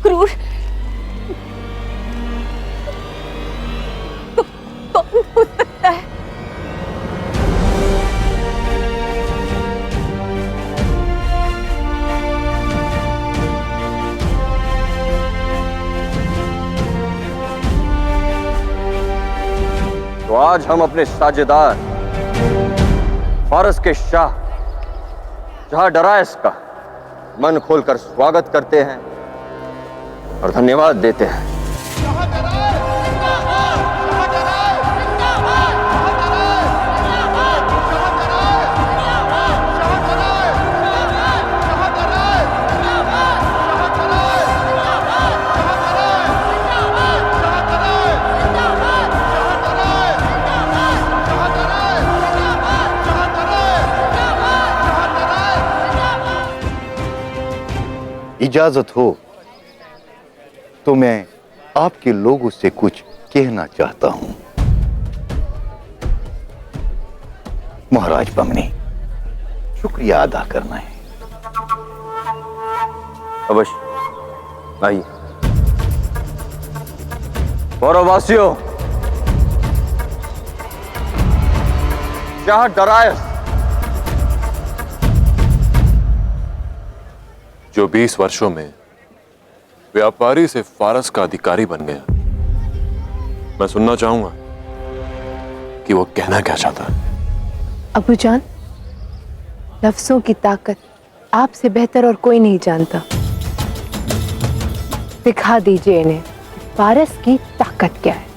क्रूर। कौन हो सकता है? तो आज हम अपने साझेदार फारस के शाह जहां डरायस का मन खोलकर स्वागत करते हैं और धन्यवाद देते हैं। इजाजत हो तो मैं आपके लोगों से कुछ कहना चाहता हूं। महाराज बमनी, शुक्रिया अदा करना है। अवश्य आइए। पौरवासियों, शाह डरायस जो 20 वर्षों में व्यापारी से फारस का अधिकारी बन गया, मैं सुनना चाहूंगा कि वो कहना क्या चाहता है। अबूजान, लफ्जों की ताकत आपसे बेहतर और कोई नहीं जानता। दिखा दीजिए इन्हें फारस की ताकत क्या है।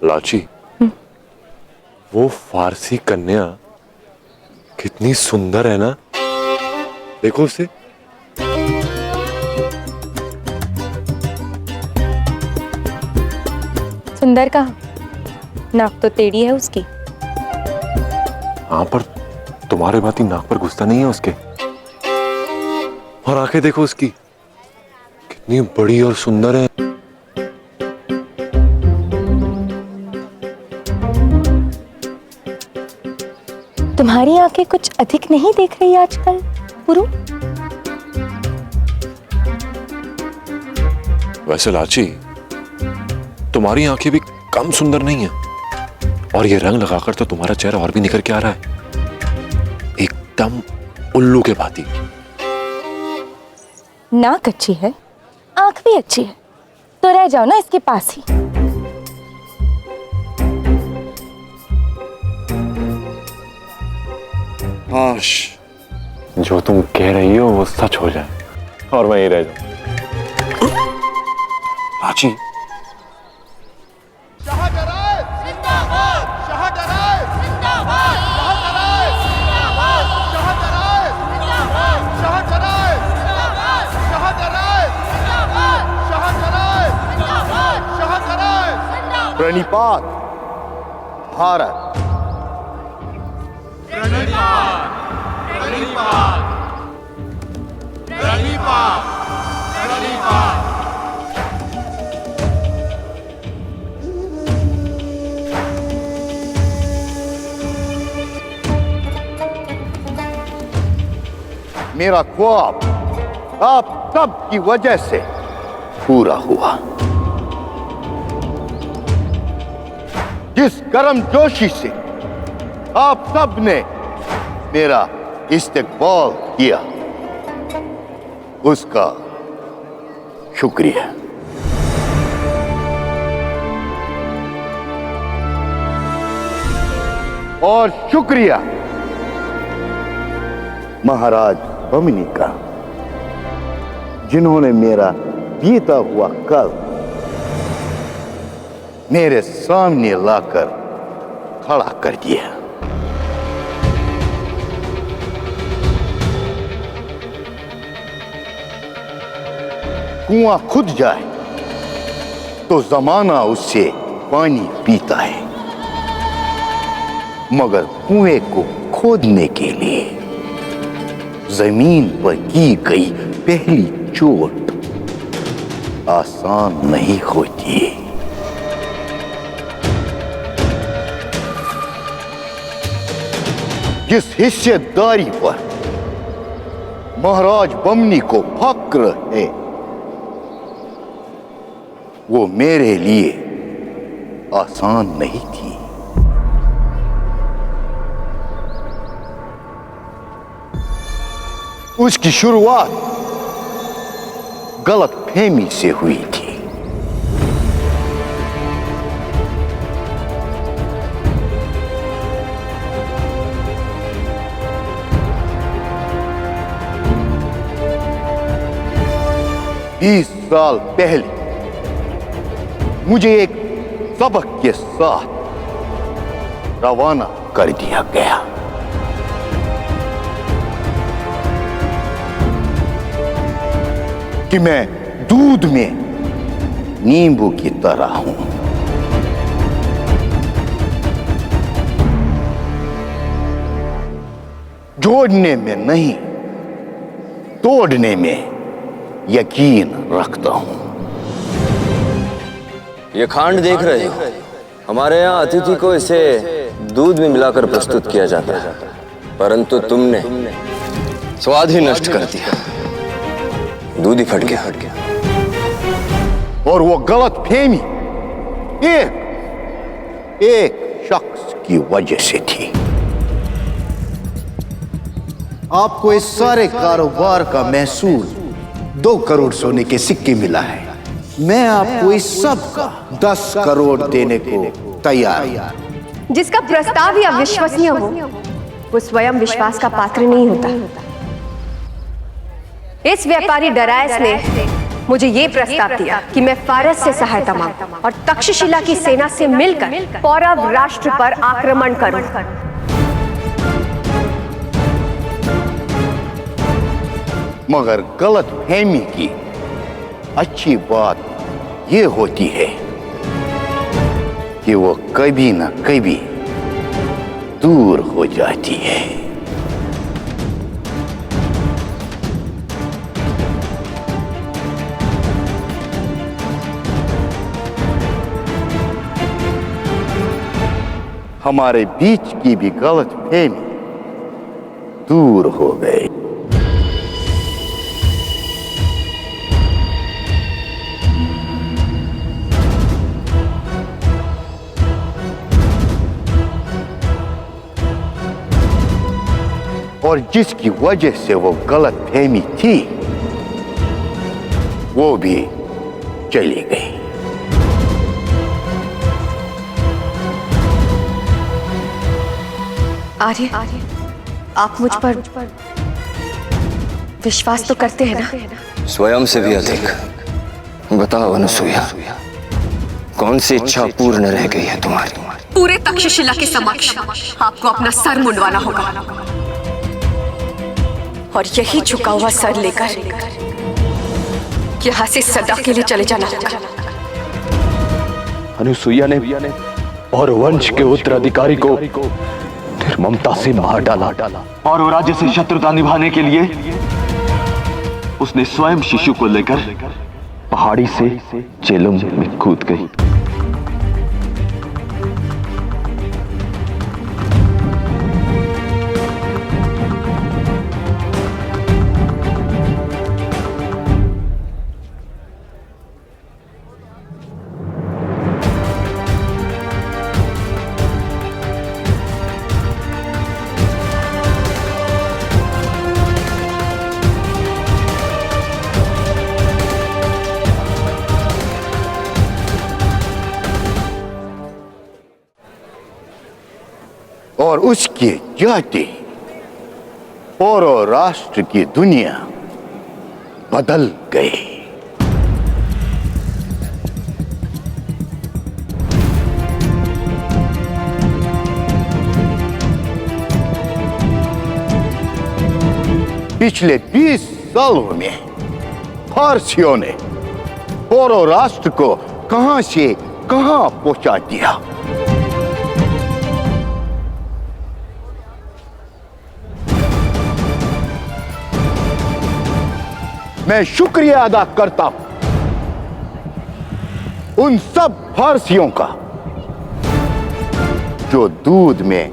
लाची, वो फारसी कन्या कितनी सुंदर है ना, देखो उसे। सुंदर कहाँ, नाक तो टेढ़ी है उसकी। हाँ, पर तुम्हारे भांति नाक पर घुसता नहीं है उसके। और आंखें देखो उसकी, कितनी बड़ी और सुंदर है। तुम्हारी आंखें कुछ अधिक नहीं देख रही आजकल पुरु? वैसे लाची, तुम्हारी आंखें भी कम सुंदर नहीं है। और ये रंग लगाकर तो तुम्हारा चेहरा और भी निखर के आ रहा है, एकदम उल्लू के भांति। नाक अच्छी है, आंख भी अच्छी है, तो रह जाओ ना इसके पास ही। काश जो तुम कह रही हो वो सच हो जाए और मैं ही रह जाऊं। लाची, प्रणिपात भारत। मेरा ख्वाब आप सब की वजह से पूरा हुआ। जिस गर्मजोशी से आप सब ने मेरा इस्तकबाल किया, उसका शुक्रिया। और शुक्रिया महाराज बमनी का, जिन्होंने मेरा बीता हुआ कल मेरे सामने लाकर खड़ा कर दिया। कुआं खुद जाए तो जमाना उससे पानी पीता है, मगर कुएं को खोदने के लिए जमीन पर की गई पहली चोट आसान नहीं होती। जिस हिस्सेदारी पर महाराज बमनी को फक्र है, वो मेरे लिए आसान नहीं थी। उसकी शुरुआत गलतफहमी से हुई थी। बीस साल पहले मुझे एक सबक के साथ रवाना कर दिया गया। कि मैं दूध में नींबू की तरह हूं। जोड़ने में नहीं, तोड़ने में यकीन रखता हूं। ये खांड देख रहे हो, हमारे यहाँ अतिथि को इसे दूध में मिलाकर प्रस्तुत किया जाता है, परंतु तुमने स्वाद ही नष्ट कर दिया, दूध ही फट गया। और वो गलतफहमी एक शख्स की वजह से थी। आपको इस सारे कारोबार का महसूल 2 करोड़ सोने के सिक्के मिला है। मैं आपको इस सब का 10 करोड़ देने को तैयार हूं। जिसका प्रस्ताव ही अविश्वसनीय हो, वो स्वयं विश्वास का पात्र नहीं होता। इस व्यापारी डरायस ने मुझे ये प्रस्ताव दिया कि मैं फारस से सहायता मांगूं और तक्षशिला की सेना से मिलकर पौरव राष्ट्र पर आक्रमण करूं। मगर गलतफहमी की अच्छी बात ये होती है कि वो कभी ना कभी दूर हो जाती है। हमारे बीच की भी गलतफहमी दूर हो गई। और जिसकी वजह से वो गलतफहमी थी, वो भी चली गई। आर्य, आप मुझ पर विश्वास तो करते हैं ना? स्वयं से भी अधिक। बताओ अनुसुईया, कौन सी इच्छा पूर्ण रह गई है तुम्हारी? पूरे तक्षशिला के समक्ष आपको अपना सर मुंडवाना होगा और यही झुका हुआ सर लेकर यहाँ से सदा के लिए चले जाना होगा। अनुसुईया ने और वंश के उत्तराधिकारी को निर्ममता से मार डाला और वो राज्य से शत्रुता निभाने के लिए उसने स्वयं शिशु को लेकर पहाड़ी से जेलम में कूद गई। और उसके जाते पौरव राष्ट्र की दुनिया बदल गई। पिछले 20 सालों में फारसियों ने पौरव राष्ट्र को कहां से कहां पहुंचा दिया। मैं शुक्रिया अदा करता हूं उन सब फारसियों का जो दूध में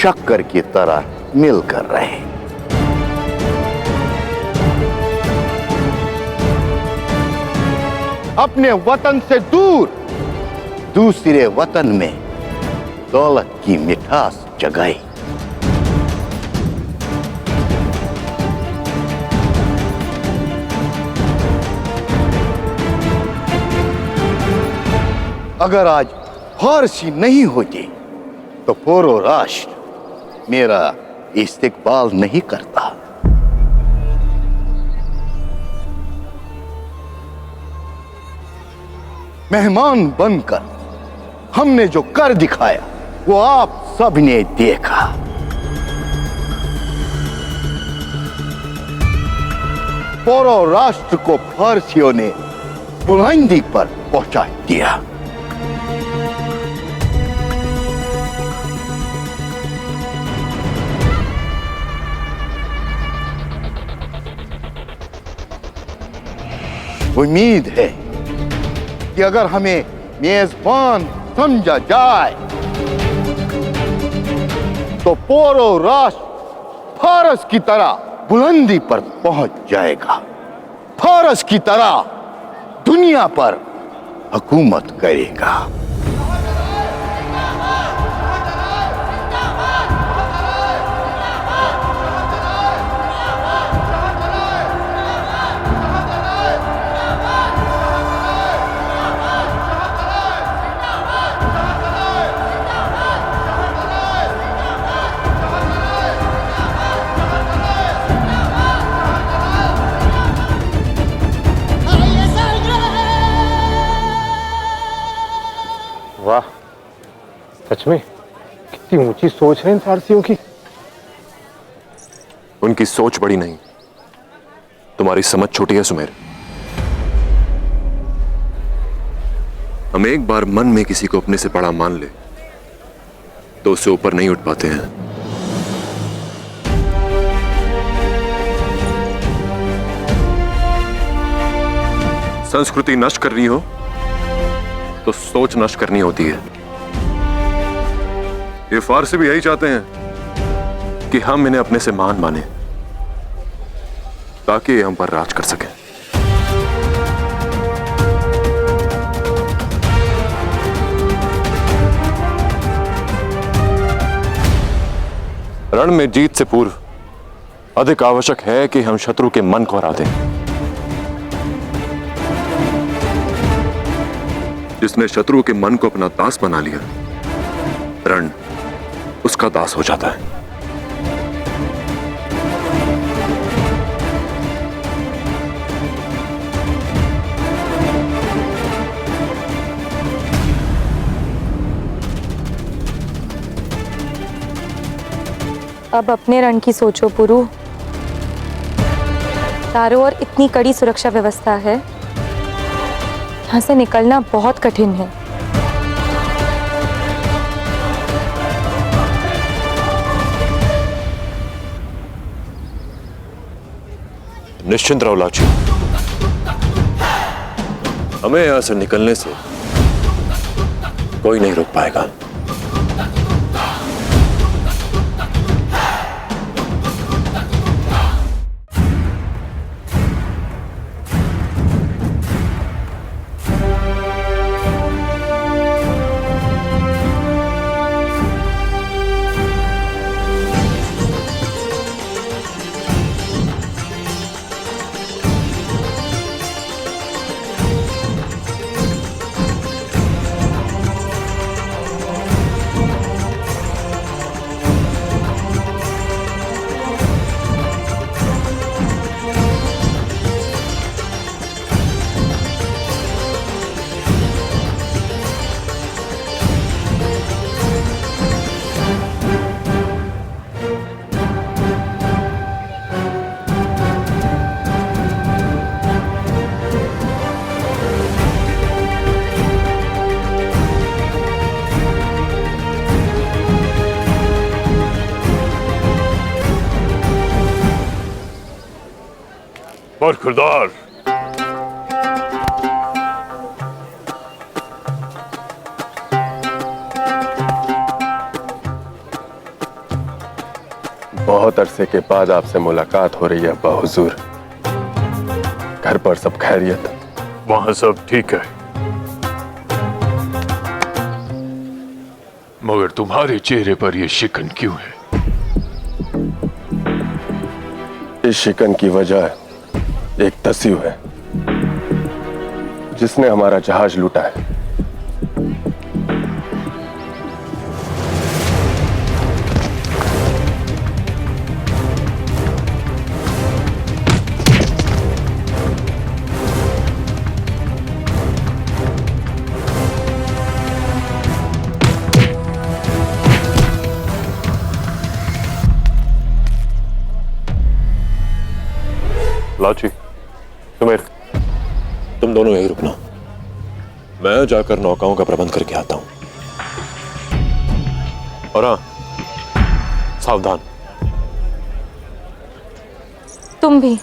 शक्कर की तरह मिलकर रहे। अपने वतन से दूर दूसरे वतन में दौलत की मिठास जगाई। अगर आज फारसी नहीं होती तो पूरा राष्ट्र मेरा इस्तेकबाल नहीं करता। मेहमान बनकर हमने जो कर दिखाया वो आप सबने देखा। पूरे राष्ट्र को फारसियों ने बुलंदी पर पहुंचा दिया। उम्मीद है कि अगर हमें मेजबान समझा जाए तो पूरा राष्ट्र फारस की तरह बुलंदी पर पहुंच जाएगा। फारस की तरह दुनिया पर हुकूमत करेगा। वाह, सच में कितनी ऊंची सोच है इन फारसियों की। उनकी सोच बड़ी नहीं, तुम्हारी समझ छोटी है सुमेर। हम एक बार मन में किसी को अपने से बड़ा मान ले तो उससे ऊपर नहीं उठ पाते हैं। संस्कृति नष्ट करनी हो तो सोच नष्ट करनी होती है। ये फारसी भी यही चाहते हैं कि हम इन्हें अपने से महान माने ताकि ये हम पर राज कर सकें। रण में जीत से पूर्व अधिक आवश्यक है कि हम शत्रु के मन को हरा दें। जिसने शत्रु के मन को अपना दास बना लिया, रण उसका दास हो जाता है। अब अपने रण की सोचो पुरु। चारों ओर इतनी कड़ी सुरक्षा व्यवस्था है, यहां से निकलना बहुत कठिन है। निश्चिंत रहो लाची, हमें यहां से निकलने से कोई नहीं रोक पाएगा। बरखुरदार, बहुत अरसे के बाद आपसे मुलाकात हो रही है अब्बा हुजूर। घर पर सब खैरियत? वहां सब ठीक है, मगर तुम्हारे चेहरे पर यह शिकन क्यों है? इस शिकन की वजह एक तस्यू है जिसने हमारा जहाज लूटा है। लाची, सुमेर, तुम दोनों यहीं रुकना। मैं जाकर नौकाओं का प्रबंध करके आता हूं। और हाँ, सावधान। तुम भी।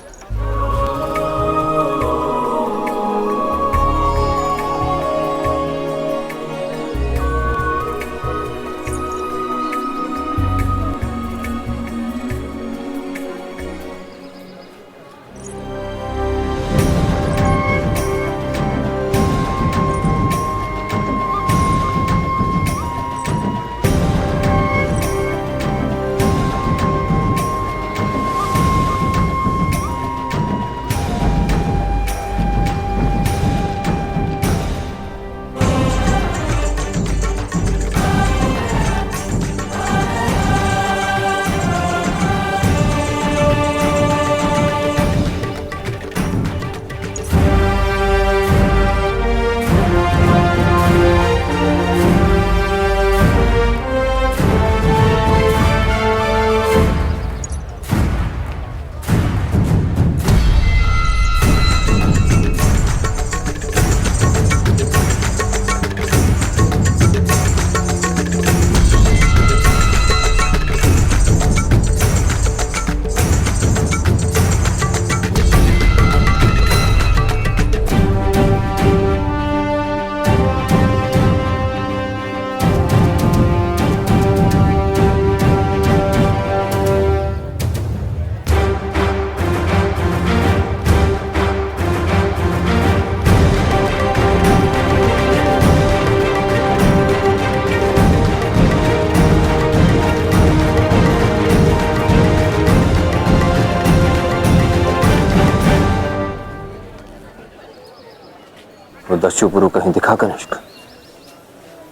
वो दस्युपुरु कहीं दिखा कनिष्क?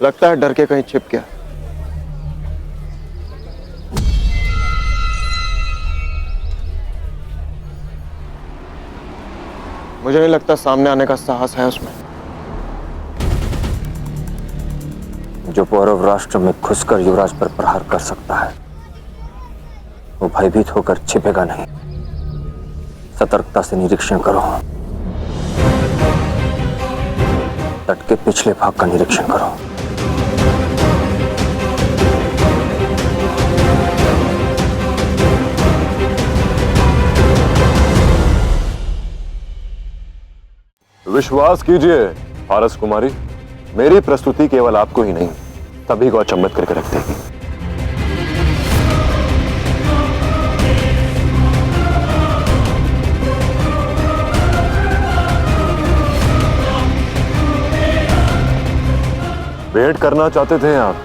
लगता है डर के कहीं छिप गया। मुझे नहीं लगता सामने आने का साहस है उसमें। जो पौरव राष्ट्र में घुसकर युवराज पर प्रहार कर सकता है वो भयभीत होकर छिपेगा नहीं। सतर्कता से निरीक्षण करो। तट के पिछले भाग का निरीक्षण करो। विश्वास कीजिए पारस कुमारी, मेरी प्रस्तुति केवल आपको ही नहीं सभी को अचंभित करके रख देगी। भेंट करना चाहते थे आप?